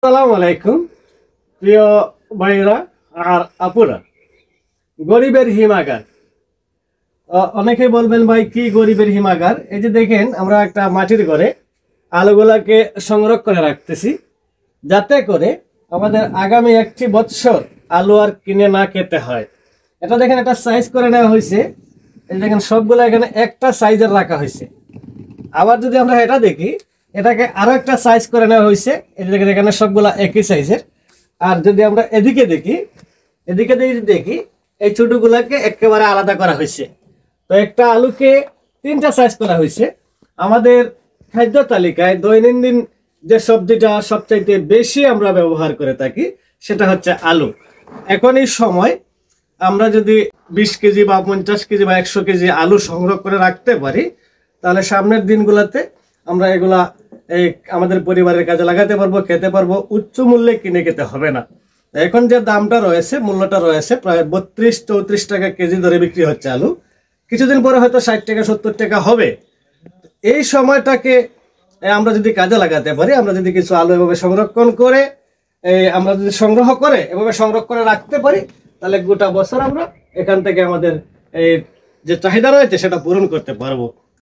আসসালামু আলাইকুম প্রিয় ভাইরা আর আপুরা। গরিবের হিমাগার, অনেকেই বলবেন ভাই কি গরিবের হিমাগার? এই যে দেখেন, আমরা একটা মাটির ঘরে আলুগুলাকে সংরক্ষণ করে রাখতেছি, যাতে করে আমাদের আগামী একটি বছর আলু আর কিনে না খেতে হয়। এটা দেখেন, একটা সাইজ করে নেওয়া হয়েছে। এই দেখেন, সবগুলো এখানে একটা সাইজের রাখা হয়েছে। আবার যদি আমরা এটা দেখি, এটাকে আরো একটা সাইজ করে নেওয়া হয়েছে। এই দেখেন, এখানে সবগুলা একই সাইজের। আর যদি আমরা এদিকে দেখি, দেখি এই ছোটগুলাকে একেবারে আলাদা করা হয়েছে। তো একটা আলুকে তিনটা সাইজ করা হয়েছে। আমাদের খাদ্য তালিকায় দৈনন্দিন যে সবজিটা সবচাইতে বেশি আমরা ব্যবহার করে থাকি সেটা হচ্ছে আলু। এখন এই সময় আমরা যদি 20 কেজি বা 50 কেজি বা 100 কেজি আলু সংগ্রহ করে রাখতে পারি, তাহলে সামনের দিনগুলোতে আমরা এগুলা আমাদের পরিবারের কাজে লাগাতে পারবো, খেতে পারবো, উচ্চ মূল্যে কিনে খেতে হবে না। এখন যে দামটা রয়েছে, মূল্যটা রয়েছে প্রায় 32-34 টাকা কেজি ধরে বিক্রি হচ্ছে আলু। কিছুদিন পরে হয়তো 60 টাকা 70 টাকা হবে। এই সময়টাকে আমরা যদি কাজে লাগাতে পারি, আমরা যদি কিছু আলু এভাবে সংরক্ষণ করে আমরা যদি সংগ্রহ করে এভাবে সংরক্ষণে রাখতে পারি, তাহলে গোটা বছর আমরা এখান থেকে আমাদের এই যে চাহিদা রয়েছে সেটা পূরণ করতে পারবো।